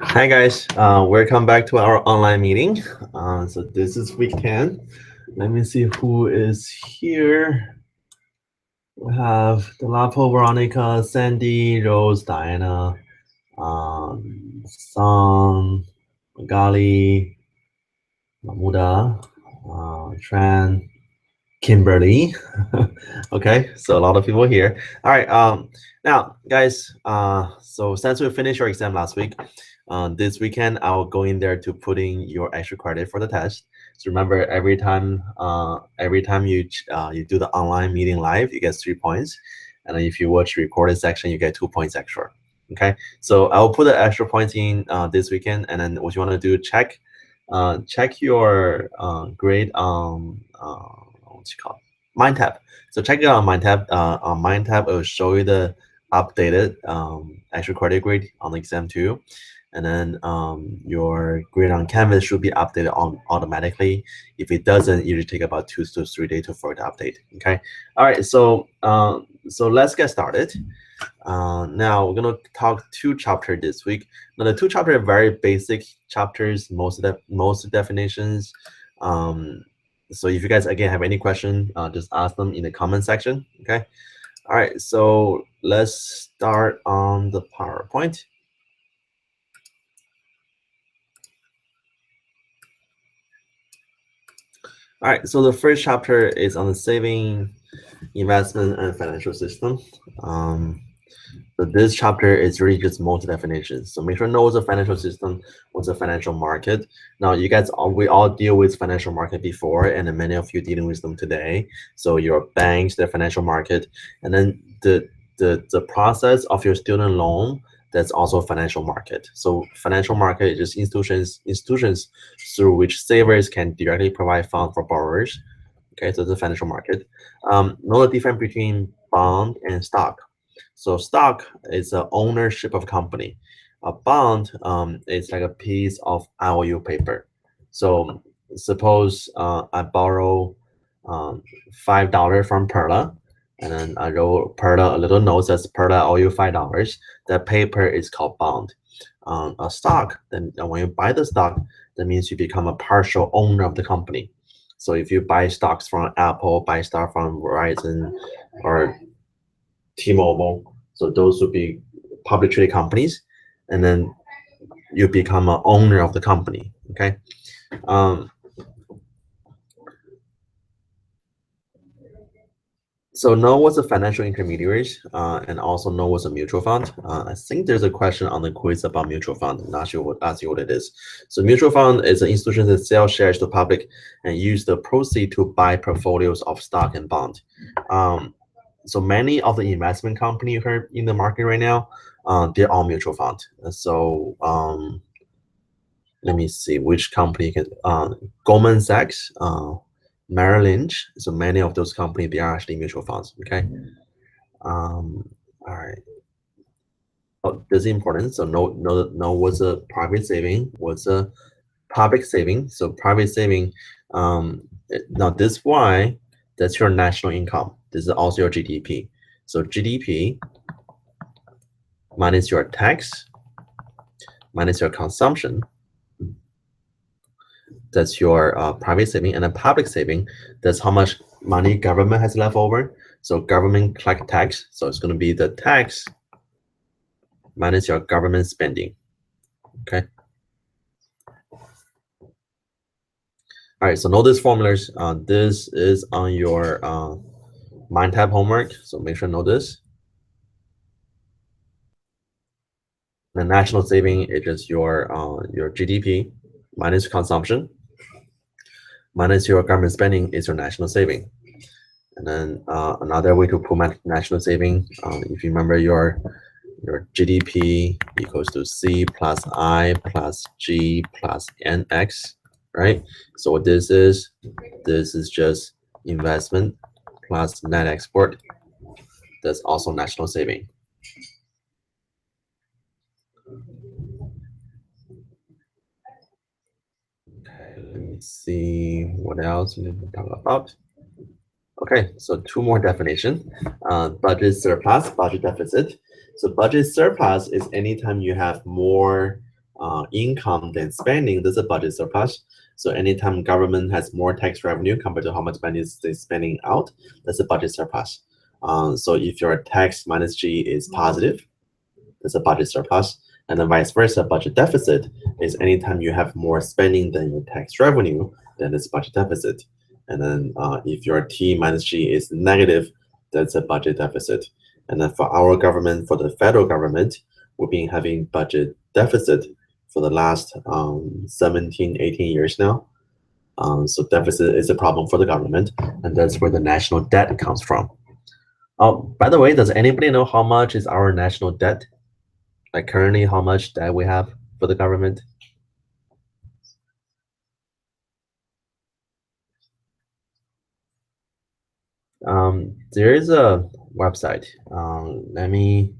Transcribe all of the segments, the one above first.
Hi guys, welcome back to our online meeting. So this is week 10. Let me see who is here. We have Delapo, Veronica, Sandy, Rose, Diana, Son, Magali, Mahmuda, Tran, Kimberly. Okay, so a lot of people here. All right, now guys, so since we finished your exam last week, this weekend I'll go in there to put in your extra credit for the test. So remember, every time you do the online meeting live, you get 3 points, and then if you watch recorded section, you get 2 points extra. Okay, so I'll put the extra points in this weekend, and then what you want to do, check your grade what's it called, mind tab. So check it out on mind tab. On mind tab, it will show you the updated extra credit grade on the exam 2, and then your grade on Canvas should be updated on automatically. If it doesn't, it usually take about 2 to 3 days for it to update. Okay. All right. So let's get started. Now we're gonna talk 2 chapters this week. Now the 2 chapters are very basic chapters. Most definitions. So if you guys again have any question, just ask them in the comment section. Okay. All right. So let's start on the PowerPoint. All right. So the first chapter is on the saving, investment, and financial system. So this chapter is really just multi definitions. So make sure you know what's a financial system, what's a financial market. Now you guys, we all deal with financial market before, and then many of you dealing with them today. So your banks, the financial market, and then the process of your student loan, that's also a financial market. So financial market is just institutions through which savers can directly provide funds for borrowers. Okay, so the financial market. Know the difference between bond and stock. So stock is the ownership of company. A bond is like a piece of IOU paper. So suppose I borrow $5 from Perla, and then I wrote Perla a little note says Perla, I owe you $5. That paper is called bond. A stock, then when you buy the stock, that means you become a partial owner of the company. So if you buy stocks from Apple, buy stock from Verizon or T-Mobile, so those would be public traded companies, and then you become an owner of the company. Okay. Um, so know what's a financial intermediaries, and also know what's a mutual fund. I think there's a question on the quiz about mutual fund. I'm not sure what ask you what it is. So mutual fund is an institution that sells shares to public and use the proceed to buy portfolios of stock and bond. So many of the investment company you heard in the market right now, they're all mutual fund. So let me see which company can. Goldman Sachs, Merrill Lynch. So many of those companies, they are actually mutual funds. Okay. All right. Oh, this is important. So know what's a private saving, what's a public saving. So private saving. Now this Y, that's your national income. This is also your GDP. So GDP minus your tax, minus your consumption. That's your private saving, and a public saving, that's how much money government has left over. So government collect tax, so it's going to be the tax minus your government spending. Okay. All right, so know these formulas. This is on your mind tab homework, so make sure you know this. The national saving is just your GDP minus consumption minus your government spending is your national saving. And then another way to put my national saving, if you remember your GDP equals to C plus I plus G plus NX, right? So what this is just investment plus net export. That's also national saving. Okay, let me see what else we need to talk about. Okay, so 2 more definitions. Budget surplus, budget deficit. So budget surplus is anytime you have more income than spending, that's a budget surplus. So anytime government has more tax revenue compared to how much money is they spending out, that's a budget surplus. So if your tax minus G is positive, that's a budget surplus. And then vice versa, budget deficit is anytime you have more spending than your tax revenue, then it's budget deficit. And then if your T minus G is negative, that's a budget deficit. And then for our government, for the federal government, we've been having budget deficit for the last 17, 18 years now. So deficit is a problem for the government, and that's where the national debt comes from. Oh, by the way, does anybody know how much is our national debt? Like currently, how much debt we have for the government? There is a website. Let me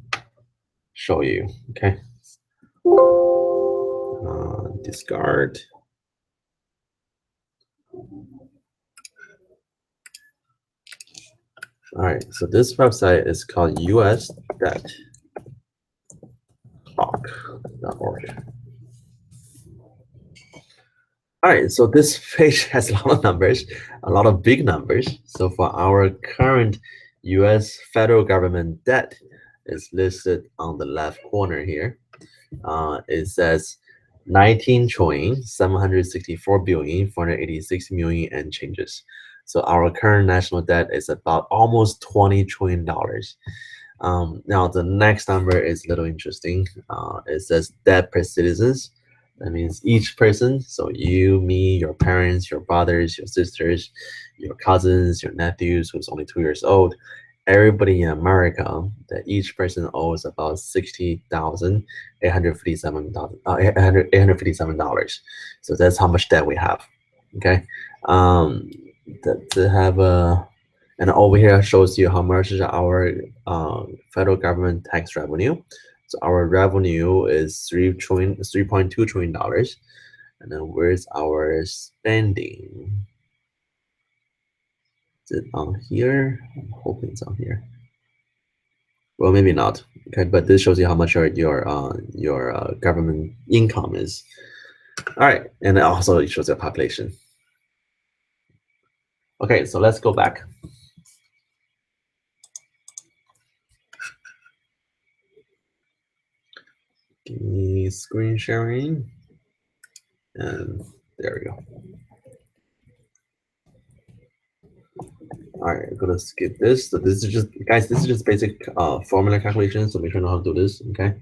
show you. Okay. Discard. All right. So this website is called usdebtclock.org. All right, so this page has a lot of numbers, a lot of big numbers. So for our current US federal government debt is listed on the left corner here. It says 19,764,486 million and changes. So our current national debt is about almost $20 trillion. Now the next number is a little interesting. It says debt per citizens. That means each person, so you, me, your parents, your brothers, your sisters, your cousins, your nephews who's only 2 years old, everybody in America, that each person owes about $60,857. So that's how much debt we have. Okay. To have a, and over here shows you how much is our federal government tax revenue. So our revenue is $3.2 trillion. And then where's our spending? Is it on here? I'm hoping it's on here. Well, maybe not. Okay, but this shows you how much your government income is. All right, and also it shows your population. Okay, so let's go back. Give me screen sharing. And there we go. All right, I'm gonna skip this. So this is just, guys, this is just basic formula calculation. So make sure you know how to do this, okay?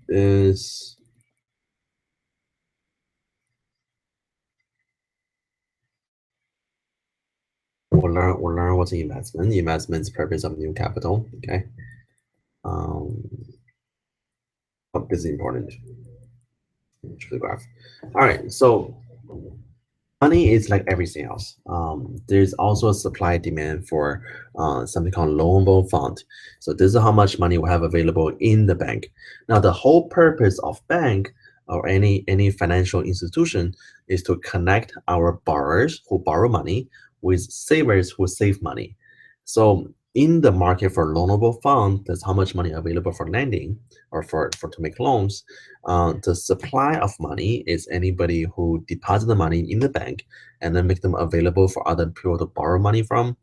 This. We'll learn what's an investment. The investment's purpose of new capital, okay? This is important. The graph. All right, so money is like everything else. There's also a supply demand for something called loanable fund. So this is how much money we have available in the bank. Now, the whole purpose of bank or any financial institution is to connect our borrowers who borrow money with savers who save money. So in the market for loanable fund, that's how much money available for lending or for to make loans. The supply of money is anybody who deposit the money in the bank and then make them available for other people to borrow money from.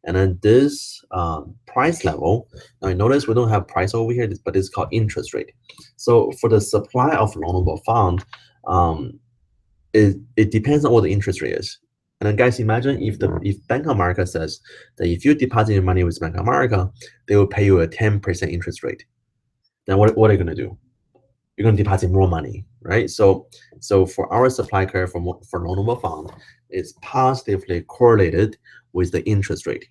And then this price level, now notice we don't have price over here, but it's called interest rate. So for the supply of loanable fund, it depends on what the interest rate is. And then guys, imagine if Bank of America says that if you deposit your money with Bank of America, they will pay you a 10% interest rate. Then what are you going to do? You're going to deposit more money, right? So for our supply curve for loanable fund, it's positively correlated with the interest rate.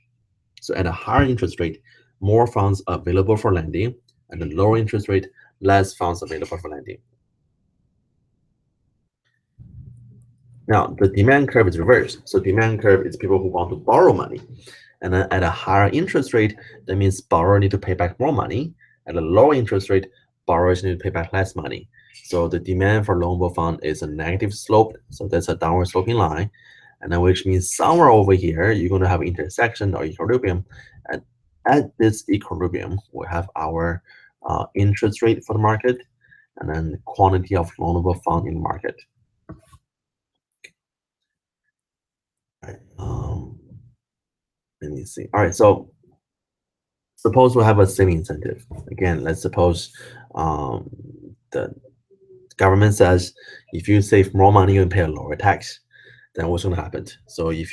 So at a higher interest rate, more funds available for lending, and the lower interest rate, less funds available for lending. Now, the demand curve is reversed. So demand curve is people who want to borrow money. And then at a higher interest rate, that means borrower need to pay back more money. At a lower interest rate, borrowers need to pay back less money. So the demand for loanable fund is a negative slope. So that's a downward sloping line. And then which means somewhere over here, you're going to have intersection or equilibrium. And At this equilibrium, we have our interest rate for the market, and then quantity of loanable fund in the market. All right, let me see. All right, so suppose we have a saving incentive. Again, let's suppose the government says if you save more money, you can pay a lower tax. Then what's going to happen? So if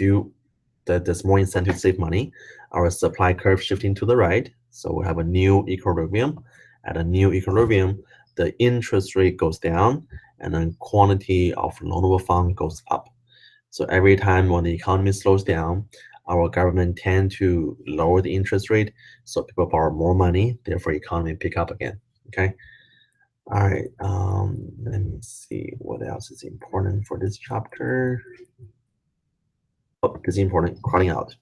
there's more incentive to save money, our supply curve shifting to the right. So we have a new equilibrium. At a new equilibrium, the interest rate goes down, and then quantity of loanable fund goes up. So every time when the economy slows down, our government tend to lower the interest rate, so people borrow more money, therefore economy pick up again. Okay. All right. Let me see what else is important for this chapter. Oh, this is important. Crowding out.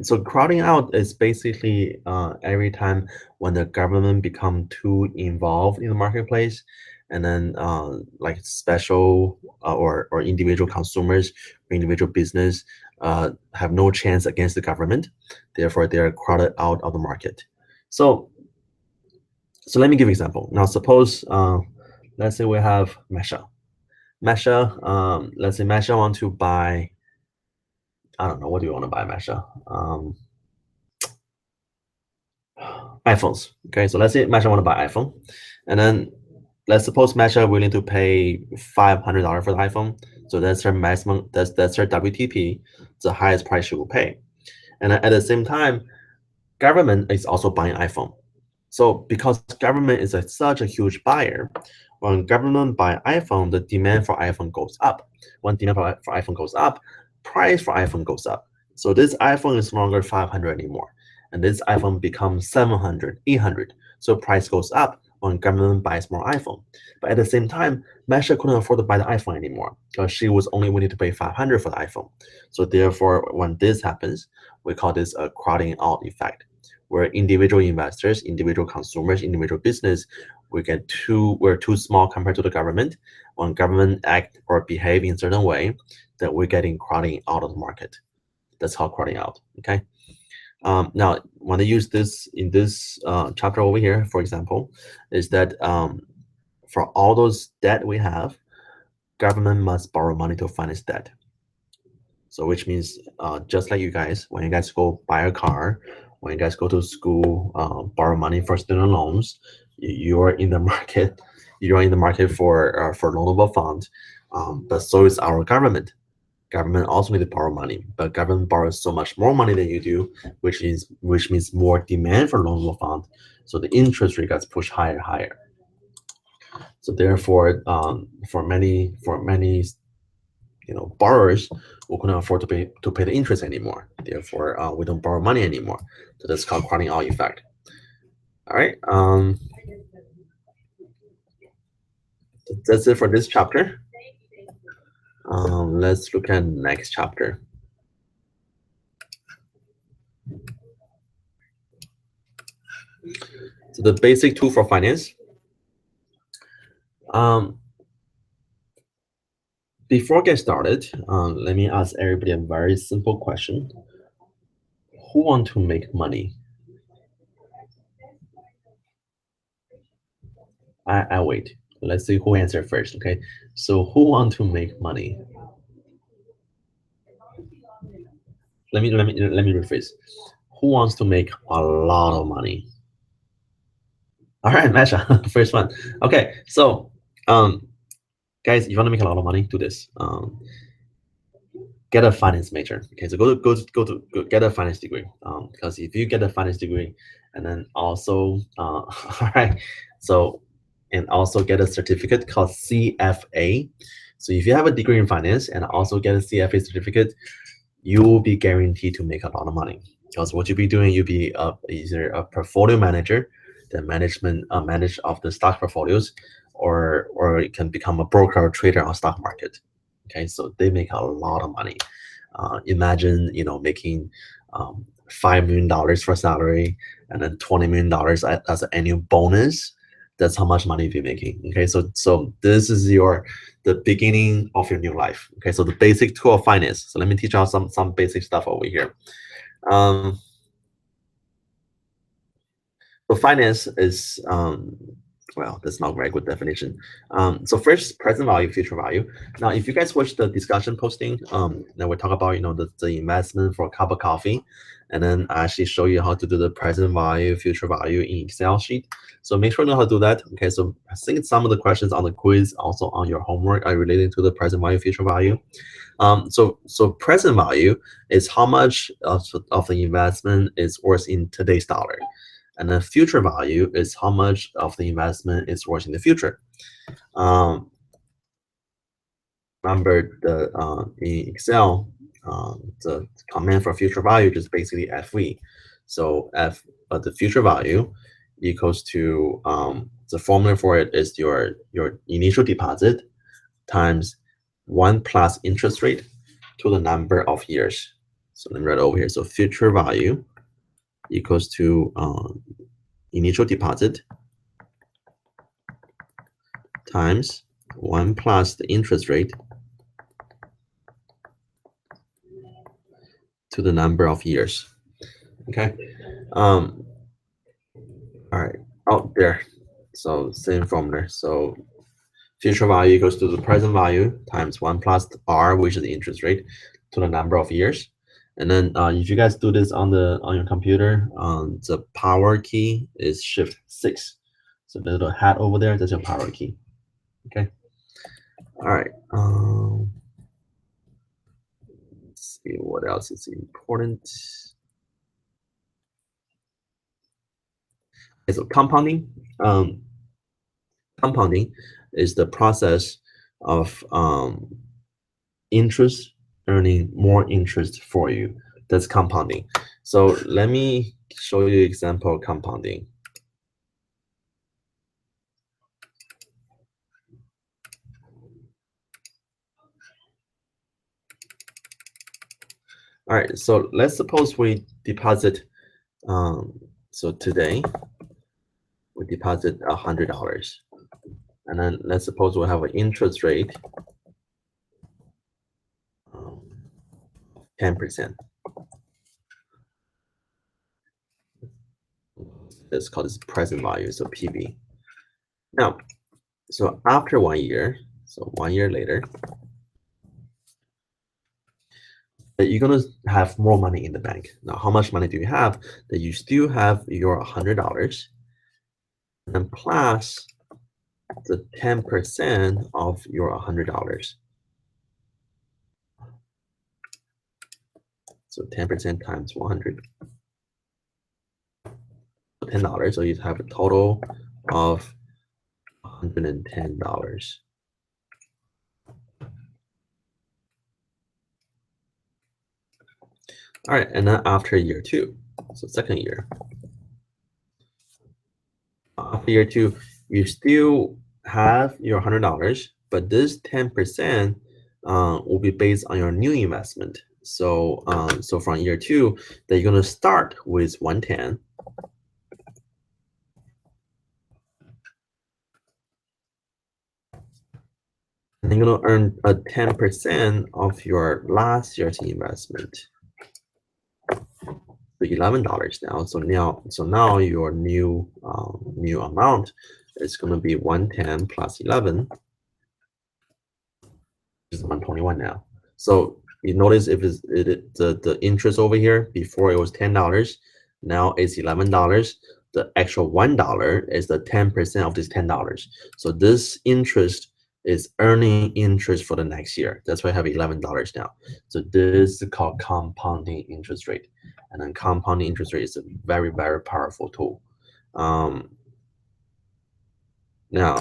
So crowding out is basically every time when the government become too involved in the marketplace, and then like special or individual consumers or individual business have no chance against the government, therefore they are crowded out of the market. So let me give you an example. Now suppose let's say we have Mesha. Let's say Mesha want to buy, I don't know, what do you want to buy, Mesha? iPhones. Okay, so let's say Masha want to buy iPhone, and then let's suppose Masha willing to pay $500 for the iPhone. So that's her maximum. That's her WTP, the highest price she will pay. And at the same time, government is also buying iPhone. So because government is such a huge buyer, when government buy iPhone, the demand for iPhone goes up. When demand for iPhone goes up, price for iPhone goes up. So this iPhone is no longer 500 anymore, and this iPhone becomes 700, 800. So price goes up when government buys more iPhone. But at the same time, Masha couldn't afford to buy the iPhone anymore because she was only willing to pay 500 for the iPhone. So therefore, when this happens, we call this a crowding out effect, where individual investors, individual consumers, individual business, we're too small compared to the government. When government act or behave in a certain way, that we're getting crowding out of the market. That's called crowding out. Okay. Now, when I use this in this chapter over here, for example, is that for all those debt we have, government must borrow money to finance debt. So which means just like you guys, when you guys go buy a car, when you guys go to school, borrow money for student loans, you're in the market. You're in the market for loanable funds, but so is our government. Government also need to borrow money, but government borrows so much more money than you do, which means more demand for loanable funds. So the interest rate gets pushed higher. So therefore, for many borrowers who couldn't afford to pay the interest anymore. Therefore, we don't borrow money anymore. So that's called crowding out effect. All right. That's it for this chapter. Let's look at next chapter. So the basic tool for finance. Before I get started, let me ask everybody a very simple question. Who want to make money? I wait. Let's see who answered first. Okay. So who want to make money? Let me rephrase. Who wants to make a lot of money? All right, Masha, first one. Okay, so guys, if you want to make a lot of money, do this. Get a finance major. Okay, so go get a finance degree. Because if you get a finance degree, and then also, all right, so and also get a certificate called CFA. So if you have a degree in finance and also get a CFA certificate, you will be guaranteed to make a lot of money. Because what you'll be doing, you'll be either a portfolio manager, the manage of the stock portfolios, or you can become a broker or trader on stock market. Okay, so they make a lot of money. Imagine making $5 million for salary and then $20 million as an annual bonus. That's how much money you'll be making. Okay, so this is the beginning of your new life. Okay, so the basic tool of finance. So let me teach you some basic stuff over here. So finance is well, that's not a very good definition. So first, present value, future value. Now, if you guys watch the discussion posting, then we talk about the investment for a cup of coffee, and then I actually show you how to do the present value, future value in Excel sheet. So make sure you know how to do that. Okay, so I think some of the questions on the quiz, also on your homework, are related to the present value, future value. So present value is how much of the investment is worth in today's dollar. And then future value is how much of the investment is worth in the future. Remember in Excel, the command for future value is basically FV. So the future value equals to the formula for it is your initial deposit times 1 plus interest rate to the number of years. So let me write over here. So future value equals to initial deposit times 1 plus the interest rate to the number of years. Okay. All right. Oh, there. So same formula. So future value equals to the present value times 1 plus R, which is the interest rate, to the number of years. And then if you guys do this on your computer, the power key is Shift 6. So the little hat over there, that's your power key. Okay. All right. Let's see what else is important. Okay, so compounding. Compounding is the process of interest earning more interest for you. That's compounding. So let me show you an example of compounding. All right, so let's suppose we deposit, so today we deposit $100. And then let's suppose we have an interest rate 10%. It's called this present value, so PV. Now, so after 1 year, so 1 year later, you're gonna have more money in the bank. Now, how much money do you have? That you still have your $100, and plus the 10% of your $100. So 10% times 100. $10. So you have a total of $110. All right, and then after year 2, so second year. After year 2, you still have your $100, but this 10% will be based on your new investment. So so from year 2, that you're gonna start with 110. And you're gonna earn a 10% of your last year's investment. So $11 now. So now your new amount is gonna be 110 plus 11, which is 121 now. So you notice if the interest over here, before it was $10, now it's $11. The actual $1 is the 10% of this $10. So this interest is earning interest for the next year. That's why I have $11 now. So this is called compounding interest rate. And then compounding interest rate is a very, very powerful tool. Now,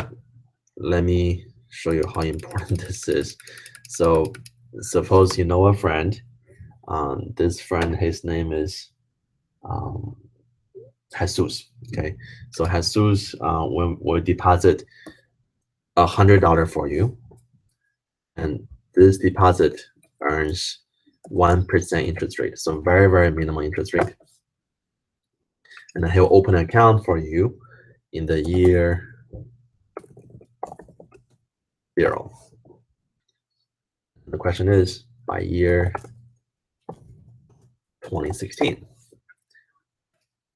let me show you how important this is. So suppose you know a friend. This friend, his name is Jesus. Okay, so Jesus will deposit $100 for you, and this deposit earns 1% interest rate, so very, very minimal interest rate. And then he'll open an account for you in the year 0. The question is, by year 2016,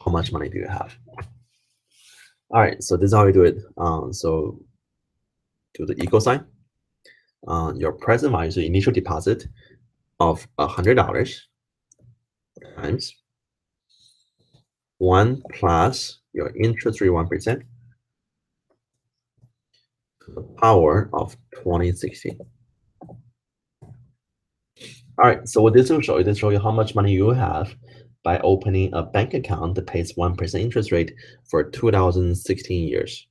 how much money do you have? All right, so this is how we do it. So do the equal sign. Your present value, so initial deposit of $100 times 1 plus your interest rate 1% to the power of 2060. All right, so what this will show you, this show you how much money you have by opening a bank account that pays 1% interest rate for 2016 years.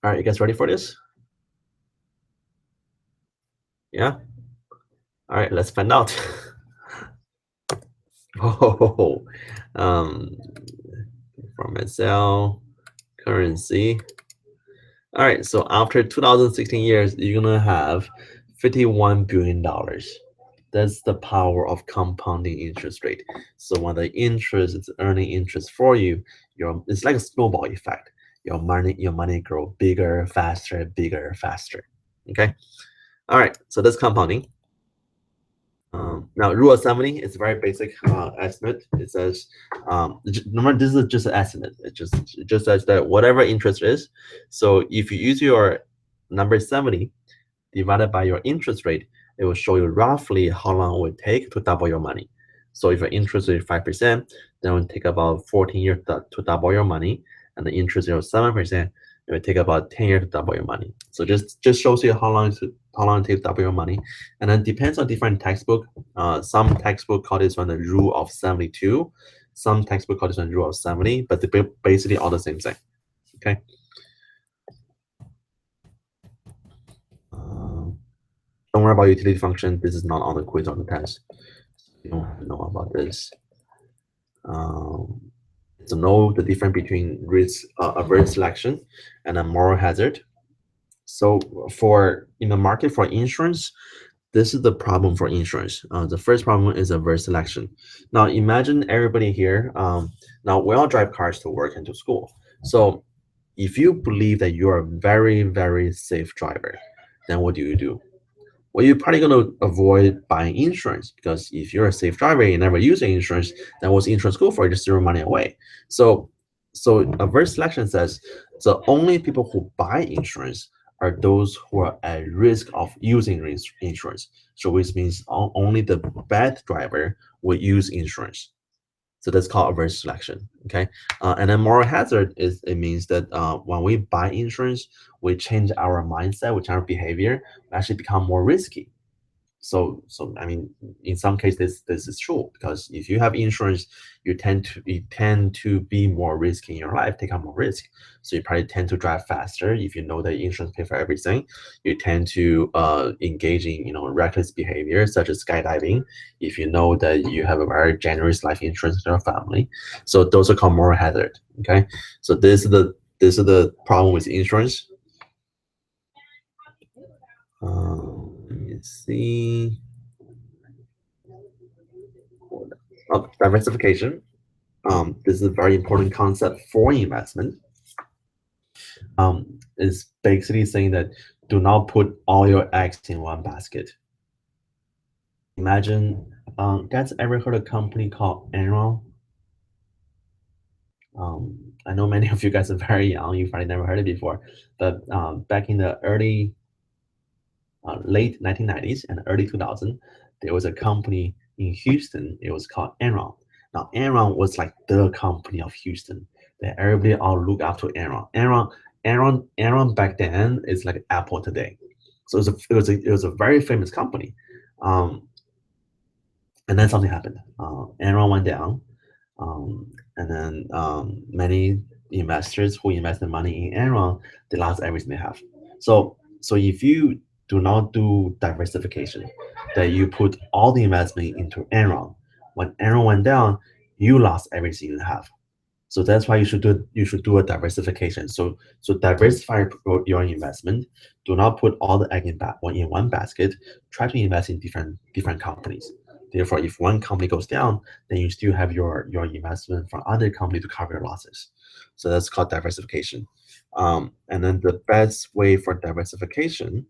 All right, you guys ready for this? Yeah? All right, let's find out. Oh, from Excel, currency. All right, so after 2016 years, you're gonna have $51 billion. That's the power of compounding interest rate. So when the interest is earning interest for you, it's like a snowball effect. Your money grow bigger, faster, bigger, faster. Okay. All right. So that's compounding. Now, rule of 70 is a very basic estimate. It says, remember, this is just an estimate. It just says that whatever interest is. So if you use your number 70 divided by your interest rate, it will show you roughly how long it would take to double your money. So if your interest rate is 5%, then it will take about 14 years to double your money, and the interest rate is 7%, it will take about 10 years to double your money. So just shows you how long it takes to double your money, and then depends on different textbook. Some textbook call this one the rule of 72. Some textbook call this one rule of 70, but they're basically all the same thing. Okay. Don't worry about utility function. This is not on the quiz or the test. You don't have to know about this. To know the difference between risk averse selection and a moral hazard. So for in the market for insurance, this is the problem for insurance. The first problem is averse selection. Now imagine everybody here. Now we all drive cars to work and to school. So if you believe that you're a very, very safe driver, then what do? Well, you're probably going to avoid buying insurance, because if you're a safe driver and you never use insurance, then what's insurance good for? You just throw money away. So averse selection says the only people who buy insurance are those who are at risk of using insurance. So which means only the bad driver will use insurance. So that's called averse selection. Okay, and then moral hazard it means that when we buy insurance, we change our mindset, we change our behavior, we actually become more risky. So I mean, in some cases this is true, because if you have insurance, you tend to be more risky in your life, take on more risk. So you probably tend to drive faster if you know that insurance pay for everything. You tend to engage in reckless behavior such as skydiving if you know that you have a very generous life insurance in your family. So those are called moral hazard. Okay, so this is the problem with insurance. Let me see. Diversification. This is a very important concept for investment. Is basically saying that do not put all your eggs in one basket. Imagine, guys, ever heard of a company called Enron? I know many of you guys are very young. You've probably never heard it before, but back in the late 1990s and early 2000, there was a company in Houston. It was called Enron. Now, Enron was like the company of Houston. That everybody all look up to Enron. Enron back then is like Apple today. So it was a very famous company. And then something happened. Enron went down, and then many investors who invested money in Enron, they lost everything they have. So if you do not do diversification, that you put all the investment into Enron, when Enron went down, you lost everything you have. So that's why you should do a diversification. So diversify your investment. Do not put all the egg in one basket. Try to invest in different companies. Therefore, if one company goes down, then you still have your investment from other company to cover your losses. So that's called diversification. And then the best way for diversification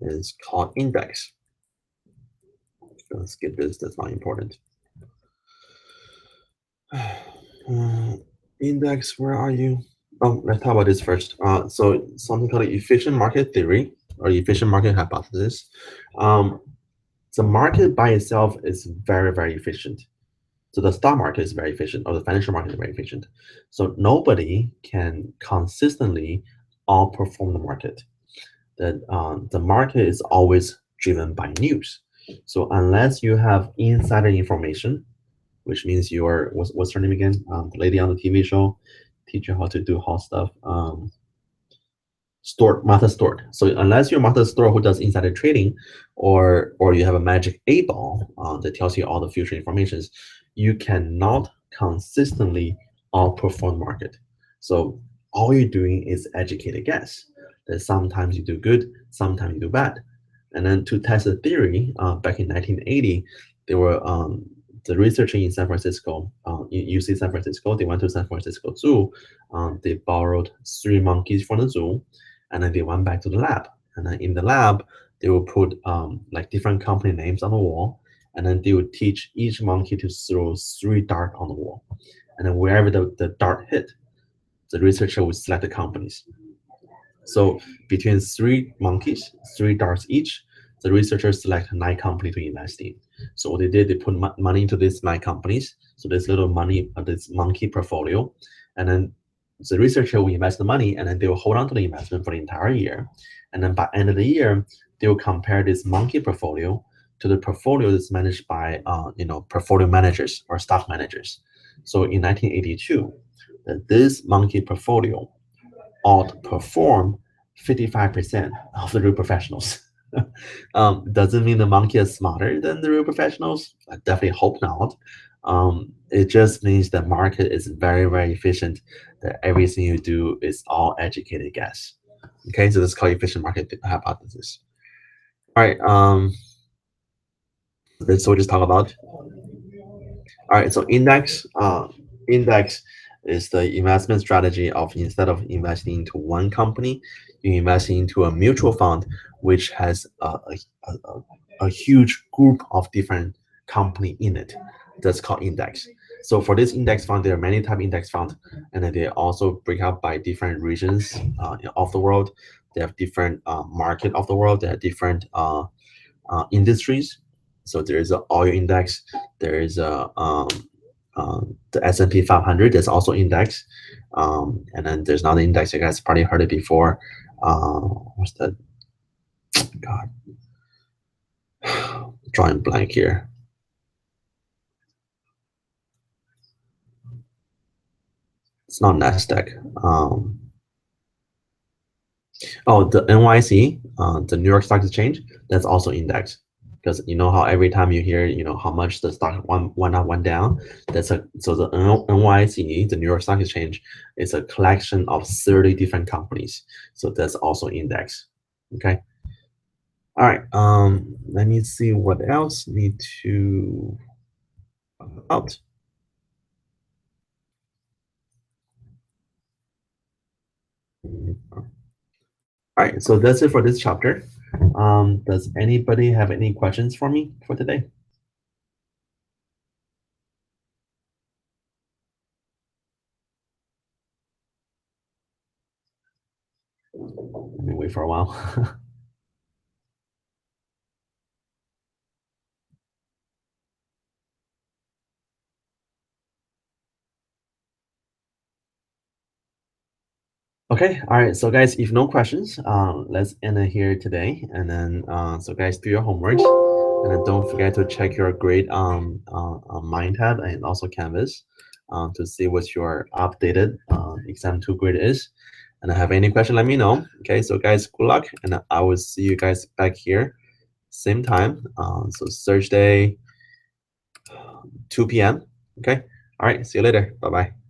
is called index. Let's skip this. That's not important. Index, where are you? Oh, let's talk about this first. So something called efficient market theory or efficient market hypothesis. Um, the market by itself is very, very efficient. So the stock market is very efficient, or the financial market is very efficient. So nobody can consistently outperform the market. That the market is always driven by news. So unless you have insider information, which means you're what's her name again? The lady on the TV show teach you how to do hot stuff. Martha Stewart. So unless you're Martha Stewart who does insider trading, or you have a magic 8 ball that tells you all the future informations, you cannot consistently outperform market. So all you're doing is educated guess. That sometimes you do good, sometimes you do bad. And then to test the theory, back in 1980, there were the researcher in San Francisco, UC San Francisco. They went to San Francisco Zoo. They borrowed 3 monkeys from the zoo, and then they went back to the lab. And then in the lab, they will put like different company names on the wall, and then they would teach each monkey to throw 3 darts on the wall. And then wherever the dart hit, the researcher would select the companies. So between 3 monkeys, 3 darts each, the researchers select 9 companies to invest in. So what they did, they put money into these 9 companies. So this little money, this monkey portfolio, and then the researcher will invest the money, and then they will hold on to the investment for the entire year. And then by end of the year, they will compare this monkey portfolio to the portfolio that's managed by portfolio managers or stock managers. So in 1982, this monkey portfolio outperform 55% of the real professionals. Doesn't mean the monkey is smarter than the real professionals. I definitely hope not. It just means the market is very, very efficient, that everything you do is all educated guess. Okay, so this is called efficient market hypothesis. All right, so we just talk about. All right, so index is the investment strategy of instead of investing into one company, you invest into a mutual fund which has a huge group of different company in it. That's called index. So for this index fund, there are many type index fund, and then they also break up by different regions of the world. They have different market of the world. They have different industries. So there is an oil index. There is the S&P 500. There's also index, and then there's another index. You guys probably heard it before. What's that? God, drawing blank here. It's not Nasdaq. Oh, the NYC, the New York Stock Exchange. That's also index. Because you know how every time you hear how much the stock went up, went down, so the NYC, the New York Stock Exchange, is a collection of 30 different companies. So that's also index. Okay. All right. Let me see what else need to out. All right. So that's it for this chapter. Does anybody have any questions for me for today? Let me wait for a while. Okay, all right. So guys, if no questions, let's end it here today. And then, so guys, do your homework, and then don't forget to check your grade on MindTab and also Canvas to see what your updated exam 2 grade is. And if have any question, let me know. Okay, so guys, good luck, and I will see you guys back here, same time. So Thursday, 2 p.m. Okay, all right. See you later. Bye bye.